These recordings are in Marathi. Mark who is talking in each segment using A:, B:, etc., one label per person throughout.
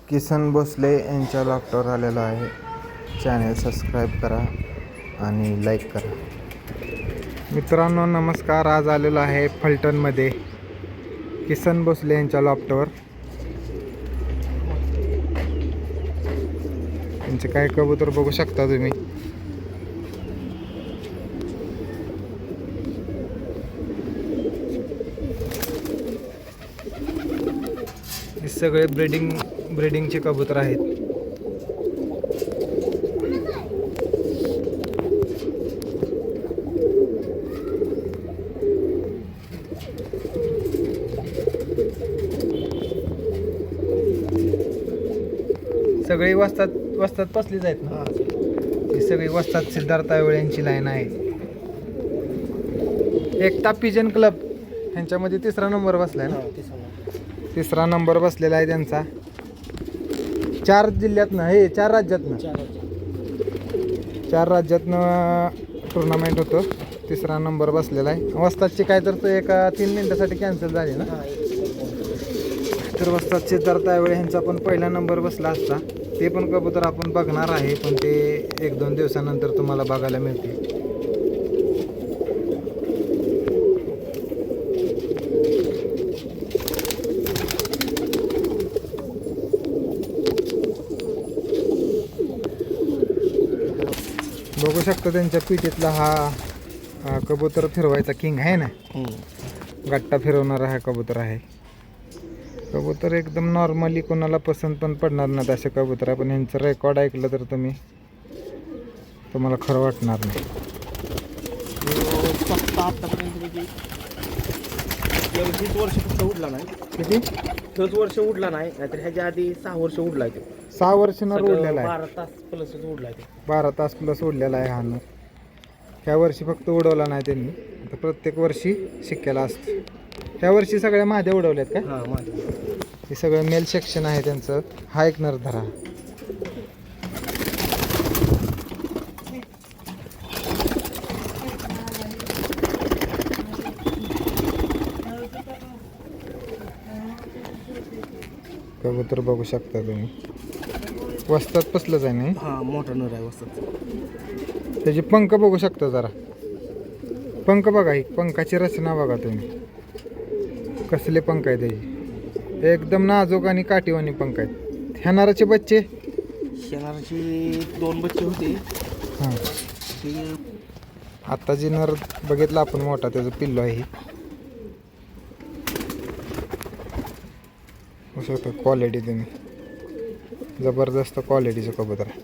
A: किसन भोसले यांच्या लॉफ्टवर आलेलो आहे. चॅनल सबस्क्राईब करा आणि लाईक करा. मित्रांनो नमस्कार. आज आलेलो आहे फलटणमध्ये किसन भोसले यांच्या लॉफ्टवर. त्यांचे काय कबूतर बघू शकता तुम्ही. हे सगळे ब्रीडिंगचे कबूतर आहेत. सगळी वस्तात पसलीच आहेत ना. ही सगळी वस्तात सिद्धार्थ आयवळे यांची लाईन आहे. एकता पिजन क्लब ह्यांच्यामध्ये तिसरा नंबर बसलाय ना. तिसरा नंबर बसलेला आहे त्यांचा. 4 जिल्ह्यातनं हे 4 राज्यातनं 4 राज्यातनं टुर्नामेंट होतं. तिसरा नंबर बसलेला आहे. वस्तादची काय तर तो एका 3 मिनिटासाठी कॅन्सल झाली ना. तर वस्ताद सिद्धार्थ आयवळे ह्यांचा पण पहिला नंबर बसला असता. ते पण कबूतर आपण बघणार आहे, पण ते 1-2 दिवसानंतर तुम्हाला बघायला मिळते. बघू शकता त्यांच्या पिठीतला हा कबूतर फिरवायचा किंग आहे ना. गट्टा फिरवणारा हा कबूतर आहे. कबूतर एकदम नॉर्मली कोणाला पसंत पण पडणार नाहीत असे कबूतर. पण यांचं रेकॉर्ड ऐकलं तर तुम्हाला खरं वाटणार नाही.
B: वर्ष फक्त उडला नाही.
A: किती?
B: 3 वर्ष उडला नाही, नाहीतर ह्याच्या आधी 6 वर्ष उडलाय. ते
A: 6 वर्षांवर उडलेला आहे.
B: 12 तास प्लस उडलाय. ते
A: 12 तास प्लस उडलेला आहे हा नर. ह्या वर्षी फक्त उडवला नाही त्यांनी. आता प्रत्येक वर्षी शिक्क्याला असतं. ह्या वर्षी सगळ्या माझ्या उडवल्यात का?
B: हां माझ्या.
A: हे सगळं मेल सेक्शन आहे त्यांचं. हा एक नर धरा. कबूतर बघू शकता तुम्ही. वस्तात पसलंच आहे नाही.
B: हां मोठा नर आहे वस्तात.
A: त्याची पंख बघू शकता जरा. पंख बघा. ही पंखाची रचना बघा तुम्ही. कसले पंख आहे त्याची. एकदम नाजूक आणि काठीवाणी पंख आहेत. ह्या नराचे बच्चे
B: शेणाची 2 बच्चे होते.
A: हां
B: ते
A: आता जी नर बघितला आपण मोठा त्याचं पिल्लो आहे. शकतो क्वालिटी तुम्ही. जबरदस्त क्वालिटीचं कबूतर आहे.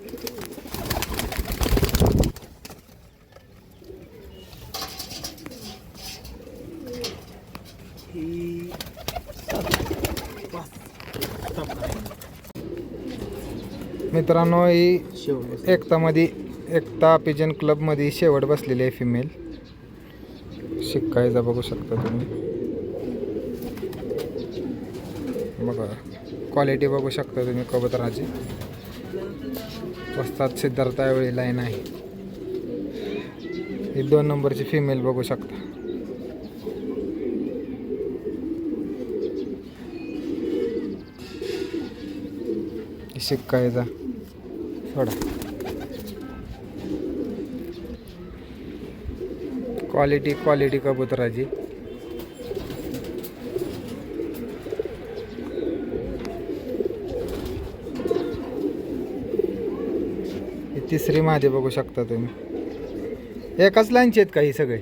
A: मित्रांनो ही एकता पिजन क्लबमध्ये शेवट बसलेली आहे फिमेल. शिक्कायचा बघू शकता तुम्ही. बघा क्वालिटी बघू शकता तुम्ही कबुतराची. वस्ताद सिद्धार्थ आयवळे लाईन आहे. ही 2 नंबरची फिमेल बघू शकता. शिक्कायचा थोडा क्वालिटी कबुतराची. तिसरी माझे बघू शकता तुम्ही. एकाच लाईनचे आहेत काही सगळे.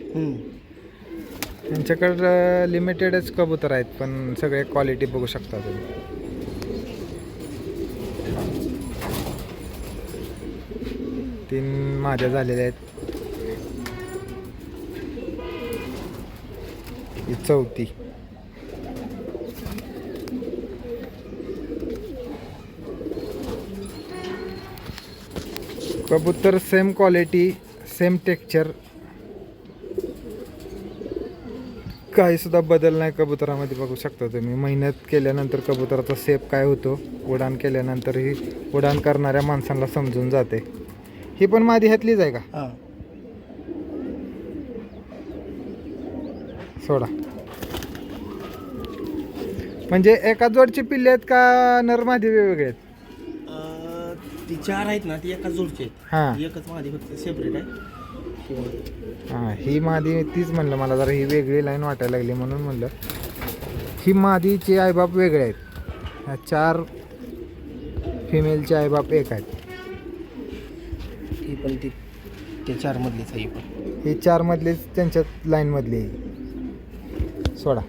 A: त्यांच्याकडं लिमिटेडच कबूतर आहेत, पण सगळे क्वालिटी बघू शकता तुम्ही. तीन माझ्या झालेल्या आहेत. ही 4थी. कबूतर सेम क्वालिटी सेम टेक्स्चर, काही सुद्धा बदल नाही कबुतरामध्ये. बघू शकता तुम्ही. मेहनत केल्यानंतर कबुतराचा शेप काय होतो, उडान केल्यानंतर ही उडान करणाऱ्या माणसांना समजून जाते. ही पण मादी ह्यातलीच आहे का? सोडा. म्हणजे एका जोडची पिल्ले आहेत का नर मादी वेगवेगळे आहेत?
B: ती 4 आहेत ना ती एकाच जोडची आहेत.
A: हां
B: एकच माझी फक्त सेपरेट आहे.
A: हां ही मादी तीच म्हणलं मला जरा ही वेगळी लाईन वाटायला लागली म्हणून म्हणलं ही मादीचे आईबाप वेगळे आहेत. ह्या 4 फिमेलचे आईबाप एक आहेत.
B: ही पण ती त्या 4 मधलीच आहे ही पण.
A: ही 4 मधलीच त्यांच्या लाईनमधली आहे. सोडा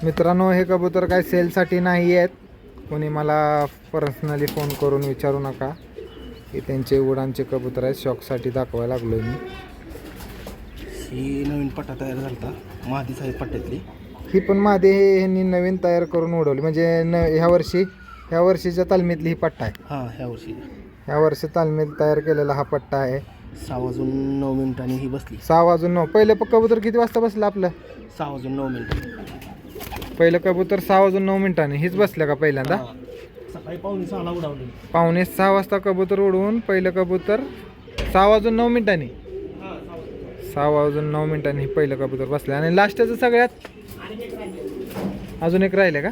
A: मित्रांनो, हे कबूतर काय सेलसाठी नाही आहेत. कोणी मला पर्सनली फोन करून विचारू नका. हे त्यांचे उडानचे कबूतर आहेत. शॉकसाठी दाखवायला लागलो मी.
B: ही नवीन पट्टा तयार झाला मादीच आहे पट्ट्यातली.
A: ही पण मादी ह्यांनी नवीन तयार करून उडवली म्हणजे ह्या वर्षीच्या तालमीतली ही पट्टा आहे.
B: हां ह्या
A: वर्षी तालमीत तयार केलेला हा पट्टा आहे.
B: 6:09 ही बसली.
A: 6:09. पहिलं कबूतर किती वाजता बसलं आपलं?
B: 6:09.
A: पहिलं कबूतर 6:09 हीच बसलं का पहिल्यांदा?
B: सकाळी 5:45ला उडावली.
A: 5:45 वाजता कबूतर उडवून पहिलं कबूतर 6:09. 6:09 ही पहिलं कबूतर बसलं. आणि लास्टचं सगळ्यात अजून एक राहिले का?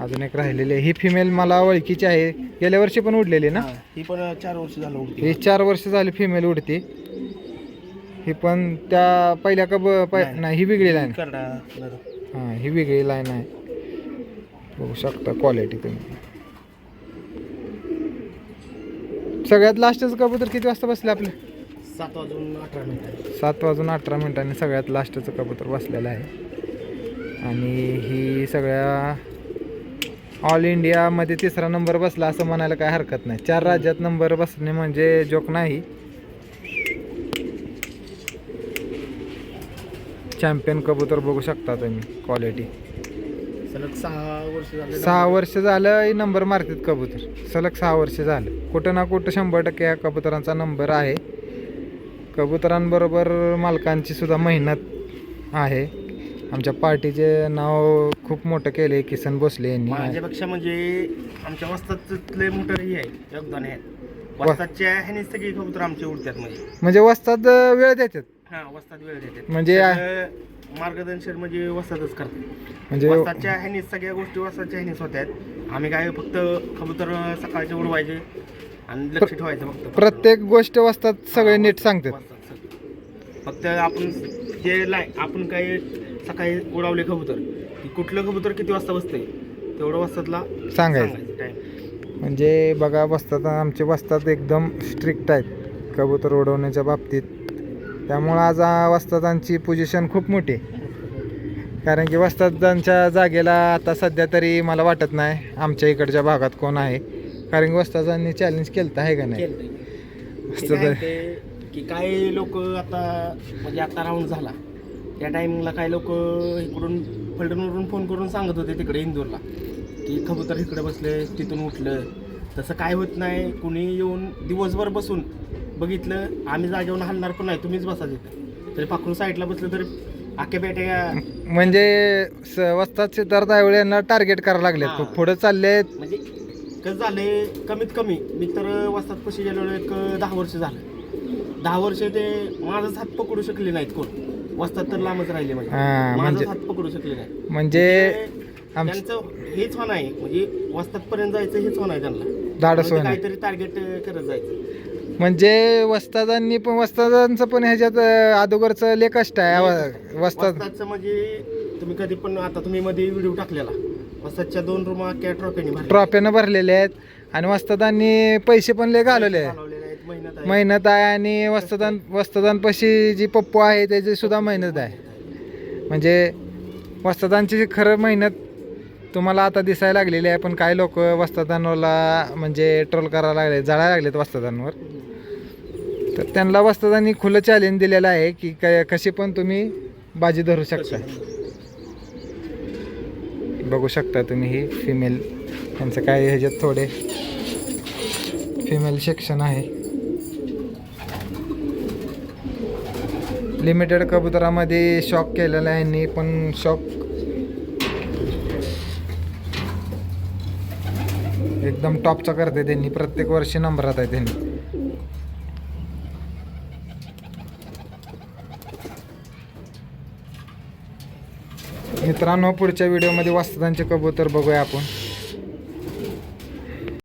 A: अजून एक राहिलेली. ही फिमेल मला ओळखीची आहे. गेल्या वर्षी पण उडलेली ना?
B: ही पण 4 वर्ष झालं उडती.
A: ही 4 वर्ष झाली फिमेल उडती. ही पण त्या पहिल्या नाही ही वेगळी लाईन. हां ही वेगळी लाईन आहे. बघू शकता क्वालिटी तुम्ही. सगळ्यात लास्टचं कबूतर किती वाजता बसले आपले?
B: 7:18.
A: 7:18 सगळ्यात लास्टचं कबूतर बसलेलं आहे. आणि ही सगळ्या ऑल इंडियामध्ये 3रा नंबर बसला असं म्हणायला काय हरकत नाही. 4 राज्यात नंबर बसणे म्हणजे जोक नाही. चॅम्पियन कबूतर बघू शकता तुम्ही क्वालिटी.
B: सलग 6 वर्ष झाले.
A: 6 वर्ष झालं नंबर मारतात कबूतर. सलग 6 वर्ष झालं. कुठं ना कुठं 100% या कबुतरांचा नंबर आहे. कबुतरांबरोबर मालकांची सुद्धा मेहनत आहे. आमच्या पार्टीचे नाव खूप मोठं केले किसन भोसले यांनी.
B: माझ्यापेक्षा म्हणजे आमच्या वस्तातले मोठं हे आहे योगदान आहे. वस्तादच्या ह्याने सगळी कबूतर आमचे उडतात म्हणजे
A: वस्ताद वेळ देतात.
B: हां वस्ताद वेळ देतात
A: म्हणजे
B: मार्गदर्शन म्हणजे वस्तादच करतात.
A: म्हणजे
B: वस्तादच्या ह्यानेच सगळ्या गोष्टी वस्तादच्या ह्यानेच होत्यात. आम्ही काय फक्त कबूतर सकाळचे उडवायचे आणि लक्ष ठेवायचं फक्त.
A: प्रत्येक गोष्ट वस्ताद सगळे नीट सांगतात.
B: फक्त आपण आपण काय सकाळी उडवले कबूतर की कुठलं कबूतर किती वाजता बसतंय तेवढं वस्तादला
A: सांगायचं
B: टाइम.
A: म्हणजे बघा वस्ताद आमचे वस्ताद एकदम स्ट्रिक्ट आहेत कबूतर उडवण्याच्या बाबतीत. त्यामुळं आज वस्तादांची पोझिशन खूप मोठी आहे. कारण की वस्तादांच्या जागेला आता सध्या तरी मला वाटत नाही आमच्या इकडच्या भागात कोण आहे. कारण की वस्तादांनी चॅलेंज केलं आहे का नाही?
B: की काही लोक आता म्हणजे आता राऊंड झाला त्या टायमिंगला काही लोक इकडून फलटणवरून फोन करून सांगत होते तिकडे इंदूरला की कबूतर इकडे बसले तिथून उठलं. तसं काय होत नाही. कुणी येऊन दिवसभर बसून बघितलं आम्ही जागेवर हलणार पण नाही तुम्हीच बसा तिथं तरी पाखरू साईडला बसलं तरी आखे पेट्या
A: म्हणजे वस्ताद सिद्धार्थ आयवळे यांना टार्गेट करायला लागले. पुढे चालले
B: म्हणजे कसं झालंय कमीत कमी मी तर वस्ताद पशी गेलो एक 10 वर्ष झालं. 10 वर्ष ते माझाच हात पकडू शकले नाहीत कोण. वस्ताद तर लांबच राहिले माझाच हात पकडू शकले नाही.
A: म्हणजे
B: त्यांचं हेच होणं आहे म्हणजे वस्तादपर्यंत जायचं हेच होणं आहे त्यांना.
A: धाडस
B: काहीतरी टार्गेट करत जायचं.
A: म्हणजे वस्तादांचं पण ह्याच्यात अगोदरचं लय कष्ट आहे.
B: वस्तादचं म्हणजे तुम्ही कधी पण आता तुम्ही मध्ये व्हिडिओ टाकलेला वस्तादच्या 2 रूम अख्ख्या
A: ट्रॉफ्यानं भरलेल्या आहेत. आणि वस्तादांनी पैसे पण लय घालवले आहेत. मेहनत आहे. आणि वस्तादांपाशी जी पप्पू आहे त्याची सुद्धा मेहनत आहे. म्हणजे वस्तादांची खरं मेहनत तुम्हाला आता दिसायला लागलेली आहे. पण काही लोक वस्तादांवरला म्हणजे ट्रोल करायला लागले जाळायला लागलेत वस्तादांवर. तर त्यांना वस्तादांनी खुलं चॅलेंज दिलेलं आहे की कशी पण तुम्ही बाजी धरू शकता. बघू शकता तुम्ही ही फिमेल त्यांचं काय ह्याच्यात थोडे फिमेल सेक्शन आहे. लिमिटेड कबुतरामध्ये शॉक केलेला आहे यांनी पण शॉक एकदम टॉपचा करते त्यांनी. प्रत्येक वर्षी नंबरात आहे त्यांनी. मित्रांनो पुढच्या व्हिडिओमध्ये वस्तादांचे कबूतर बघूया आपण.